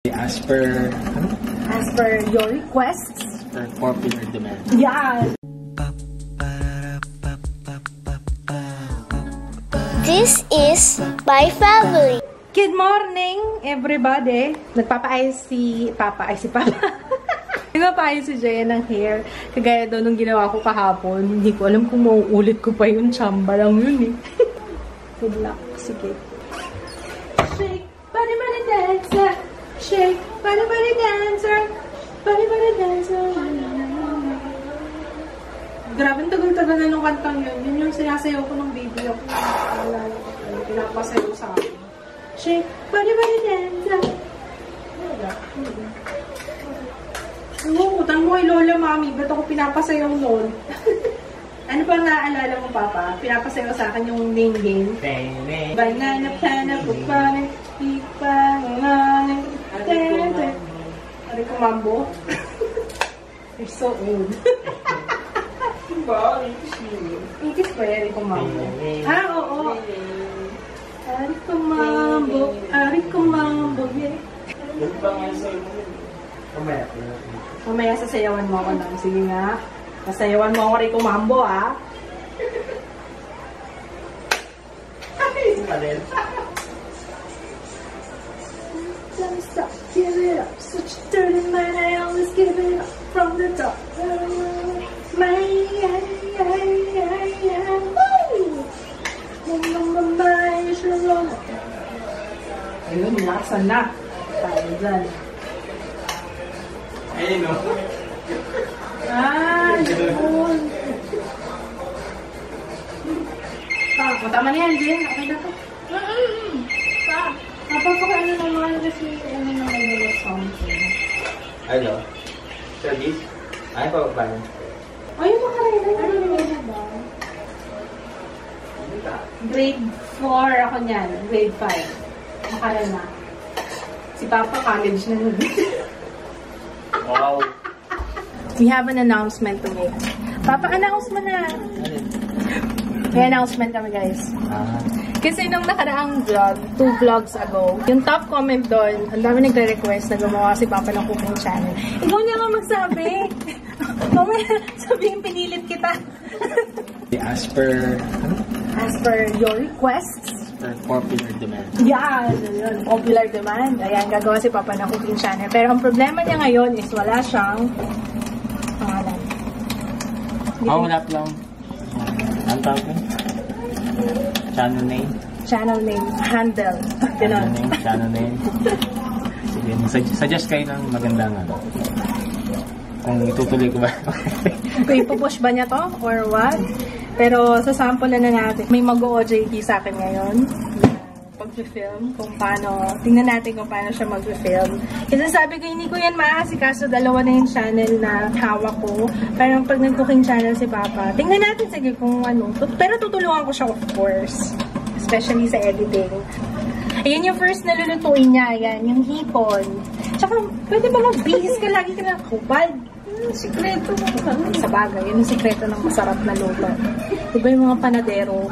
As per your requests. Per popular demand. Yeah. This is my family. Good morning, everybody. Nagpapaayos si Papa. Nagpapaayos si Jaya ng hair. Kagaya daw nung ginawa ko kahapon. Hindi ko alam kung mauulit ko pa yun. Chamba lang yun eh. Good luck. Sige. Shake, body, body, dancer. Shake, body, body, dancer. Body, body, dancer. Grabe, tagal-tagal na nung kantang yun. Yun yung sinasayaw ko ng baby ako. Pinapasayaw sa akin. Shake, body, body, dancer. Umuutan mo kay Lola, Mami. Ba't ako pinapasayaw noon? Ano pa naaalala mo, Papa? Pinapasayaw sa akin yung name game. Banana, plana, bukbane, ipangangane, tete. Rico Mambo. You're so old. Ingkis ba yan, Rico Mambo? Ah, oo. Rico Mambo. Rico Mambo. Mamaya sasayawan mo ako lang. Sige nga. Sasayawan mo ako Rico Mambo, ah. Let me stop, give it up. Such a dirty man, I always give it up from the top. Ayun, nakasan na. Tayo dyan. Ayun, no? Ah, yun. Matama na yan, Jen. Okay na to. Napapakaano naman kasi ano na may something. Ano? Service? Ay, pa. Ay, makarena. Ano ba? Grade 4 ako niyan. Grade 5. Makarena. Si Papa college na nun. Wow. We have an announcement to make. Papa, announce mo na. May announcement kami, guys. Kasi nung nakaraang vlog, 2 vlogs ago, yung top comment doon, ang dami nagre-request na gumawa si Papa ng cooking channel. Ikaw na nga magsabi. Mamaya, sabihin pinilit kita. As per your requests. Per popular demand. Yeah, yun, popular demand. Ayan, gagawa si Papa ng cooking channel. Pero ang problema niya ngayon is wala siyang pangalan. Wala lang. Ang tawag ko? Channel name? Channel name, handle. Channel name. Sige, suggest kayo ng magandang ano. Kung itutuloy ko ba? Kung ipupush ba niya to or what? Pero sa sample na natin, may mag-OJT sa akin ngayon. Pag-film, kung paano, tingnan natin kung paano siya mag-film. Kasi sabi ko, hindi ko yan maasikaso, dalawa na yung channel na hawak ko. Pero pag nag-cooking channel si Papa, tingnan natin, sige kung ano. Pero tutulungan ko siya, of course. Especially sa editing. Ayan yung first na lulutuin niya, ayan, yung hipon. Tsaka, pwede ba magbihis ka lagi ka na kupal? Sikreto mo. Sa bagay, yun yung sikreto ng masarap na luto. Diba yung mga panadero?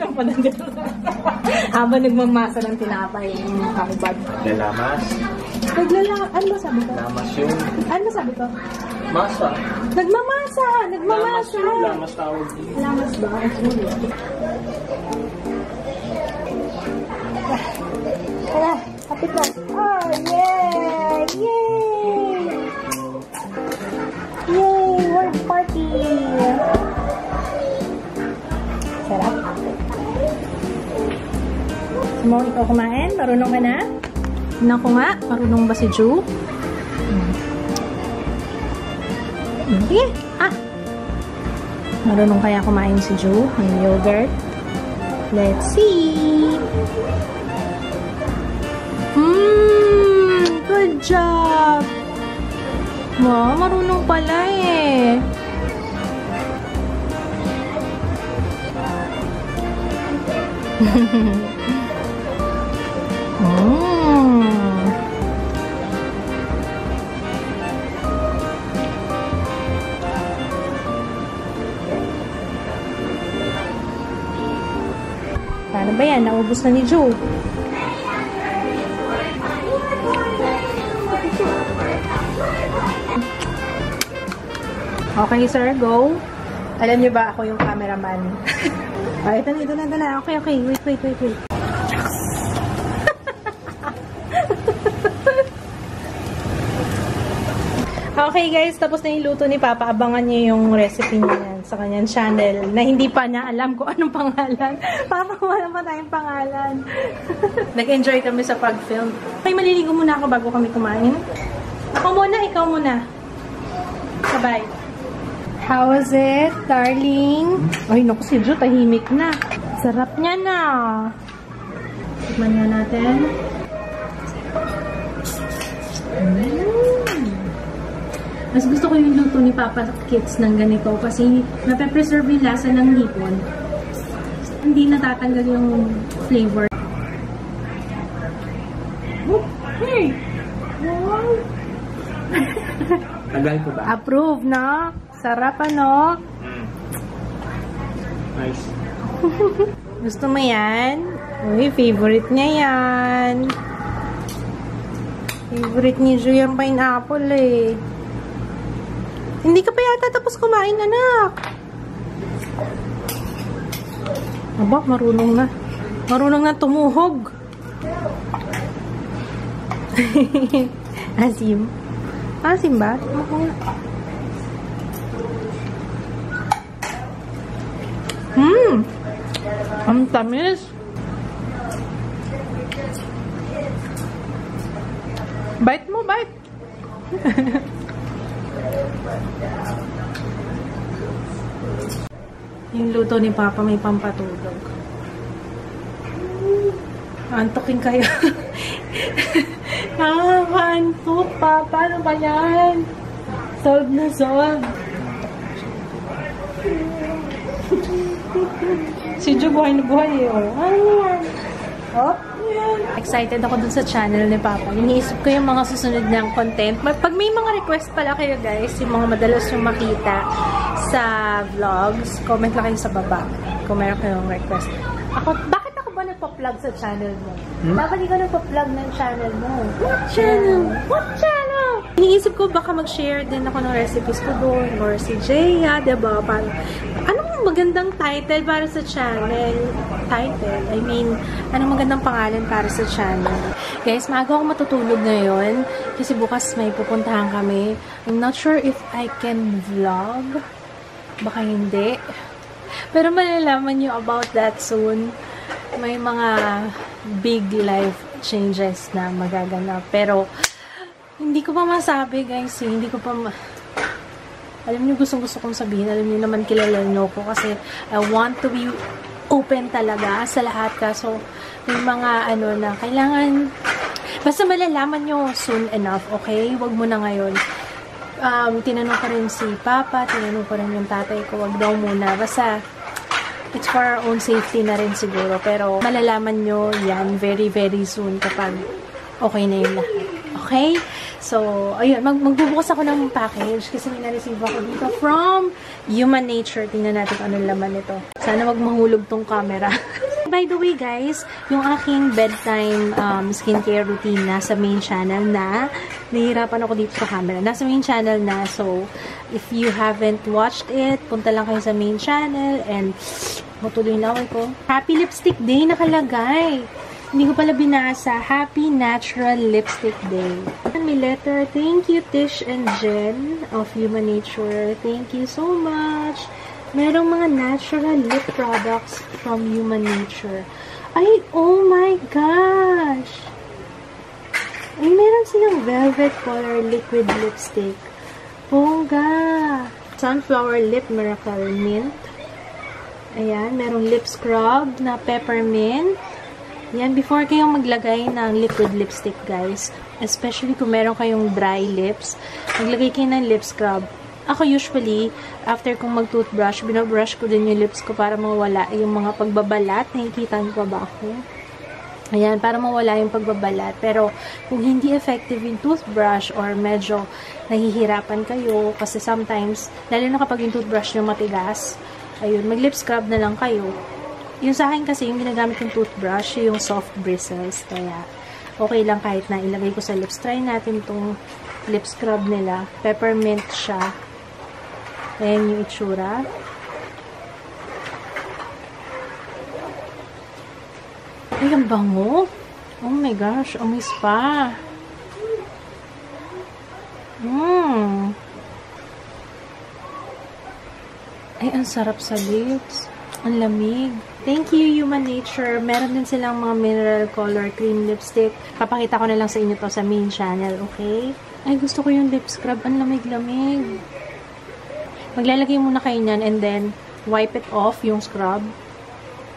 Ang panadero. Habang nagmamasa ng tinapay, yung kakubad. Lalamas. Ano ba sabi ko? Lamas yun. Ano ba sabi ko? Masa. Nagmamasa! Nagmamasa! Lamas tawag din. Lamas ba? Tara, kapit na. Oh, yay! Yay! Yay! Word party! Sarap. Mo ikaw kumain? Marunong ka na? Tignan ko nga. Marunong ba si Ju? Sige. Marunong kaya kumain si Ju? Ang yogurt? Let's see! Good job! Wow, marunong pala eh. Paano ba yan? Naubos na ni Joe. Okay, sir, go. Alam niyo ba, ako yung cameraman. Ay, ito na. Okay. Wait. Okay guys, tapos na yung luto ni Papa. Abangan niyo yung recipe niya yan sa kanyang channel na hindi pa niya alam kung anong pangalan. Papa, wala pa tayong pangalan. Nag-enjoy kami sa pag-film. Okay, maliligo muna ako bago kami kumain. Ako muna, ikaw muna. Bye-bye. How was it, darling? Ay, naku, si Jo, tahimik na. Sarap niya na. Tikman nga natin. Mas gusto ko yung luto ni Papa Kits ng ganito kasi nape-preserve yung lasa ng hipon. Hindi natatanggal yung flavor. Oh, hey! Wow! Tagal ko ba? Approve, no? Sarap, ano? Nice. Gusto mo yan? Uy, favorite niya yan. Favorite ni Jo yung pineapple, eh. Hindi ka pa yata tapos kumain, anak. Aba, marunong na. Marunong na tumuhog. Asim. Asim ba? Ang tamis. Bite mo, bite. Yung luto ni Papa may pampatulog. Antokin kayo. Antok, Papa. Ano ba yan? Solve na solve. Si Jo buhay na buhay eh. Ano yan? Oh? Excited ako dun sa channel ni Papa. Iniisip ko yung mga susunod niyang content. Pag may mga request pala kayo guys, yung mga madalas yung makita sa vlogs, comment lang kayo sa baba kung meron kayong request. Bakit ako ba nagpa-plug sa channel mo? Dapat ikaw nagpa-plug ng channel mo. What channel? What channel? Iniisip ko baka mag-share din ako ng recipes ko doon or si Jaya, diba? Anong magandang title para sa channel? Anong magandang pangalan para sa channel? Guys, maaga ako matutulog ngayon kasi bukas may pupuntahan kami. I'm not sure if I can vlog. Baka hindi. Pero malalaman nyo about that soon. May mga big life changes na magaganap. Pero, hindi ko pa masabi, guys. Hindi ko pa alam niyo, gusto kong sabihin. Alam niyo naman, kilala niyo ko kasi I want to be open talaga sa lahat. Kaso, may mga na kailangan basta malalaman nyo soon enough, okay? Huwag mo na ngayon. Tinanong ko rin si Papa, tinanong ko rin yung tatay ko, wag daw muna. Basta, it's for our own safety na rin siguro. Pero, malalaman nyo yan very, very soon kapag okay na yung lahat. Okay? So, ayun, magbubukas ako ng package kasi may na-receive ako dito from Human Nature. Tingnan natin kung anong laman nito. Sana wag mahulog tong camera. By the way, guys, yung aking bedtime skincare routine nasa main channel na. Nahihirapan ako dito sa camera. Nasa main channel na. So, if you haven't watched it, punta lang kayo sa main channel and matuloy na ako. Happy Lipstick Day nakalagay. Hindi ko pala binasa. Happy Natural Lipstick Day. May letter. Thank you, Tish and Jen of Human Nature. Thank you so much. Merong mga natural lip products from Human Nature. Ay, oh my gosh! Ay, meron silang velvet color liquid lipstick. Bongga! Sunflower Lip Miracle Mint. Ayan, merong lip scrub na peppermint. Yan, before kayong maglagay ng liquid lipstick, guys, especially kung meron kayong dry lips, maglagay kayo ng lip scrub. Ako usually, after kong mag-toothbrush, binabrush ko din yung lips ko para mawala yung mga pagbabalat. Nakikita niyo pa ba ako? Ayan, para mawala yung pagbabalat. Pero, kung hindi effective yung toothbrush or medyo nahihirapan kayo, kasi sometimes, lalo na kapag yung toothbrush nyo matigas, ayun, mag-lip scrub na lang kayo. Yung sa akin kasi, yung ginagamit yung toothbrush, yung soft bristles. Kaya, okay lang kahit na ilagay ko sa lips. Try natin itong lip scrub nila. Peppermint siya. Ayan yung itsura. Ay, ang bango. Oh my gosh, amoy spa. Ay, ang sarap sa lips. Ang lamig. Thank you, Human Nature. Meron din silang mga mineral color cream lipstick. Papakita ko na lang sa inyo to sa main channel, okay? Ay, gusto ko yung lip scrub. Ang lamig-lamig. Maglalagay muna kayo niyan and then wipe it off yung scrub.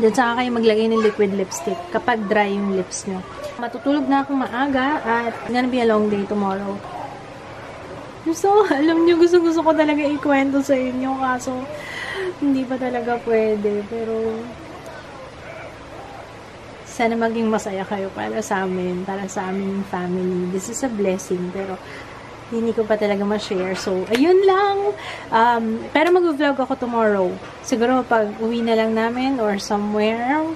Then saka kayo maglagay ng liquid lipstick kapag dry yung lips nyo. Matutulog na akong maaga at gonna be a long day tomorrow. So, alam nyo, gusto ko talaga ikwento sa inyo kaso hindi pa talaga pwede. Pero sana maging masaya kayo para sa amin, para sa aming family. This is a blessing, pero hindi ko pa talaga ma-share. So, ayun lang. Pero mag-vlog ako tomorrow. Siguro pag uwi na lang namin or somewhere.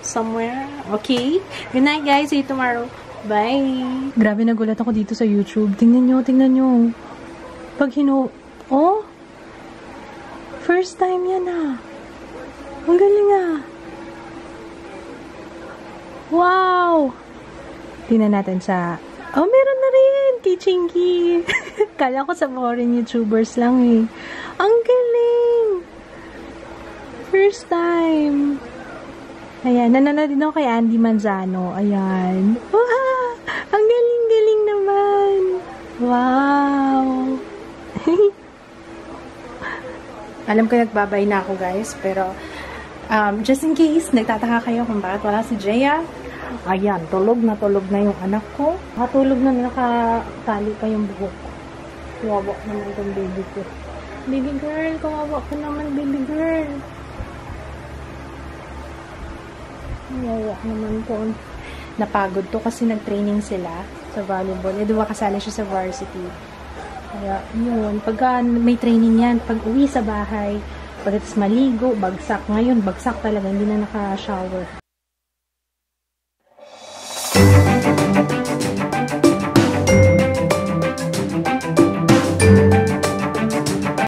Okay? Good night, guys. See you tomorrow. Bye! Grabe, nagulat ako dito sa YouTube. Tingnan nyo. Pag oh! First time yan Ang galing Wow! Tingnan natin sa... Oh, meron na rin! Kay Chinky! Kala ko sa foreign YouTubers lang Ang galing! First time! Ayan, nanonood din ako kay Andy Manzano. Ayan. Wow! Ang galing-galing naman! Wow! Alam ko nagbabay na ako, guys, pero just in case, nagtataka kayo kung bakit wala si Jaya. Ayan, tulog na yung anak ko. Tulog na, nakatali pa yung buhok ko. Kawawa naman itong baby ko. Baby girl, kawawa ko naman, baby girl. Kawawa naman po. Napagod to kasi nag-training sila sa volleyball. Diba kasali siya sa varsity. Kaya, yun. Pagka may training yan, pag uwi sa bahay, pagkatapos maligo, bagsak. Ngayon, bagsak talaga. Hindi na naka-shower.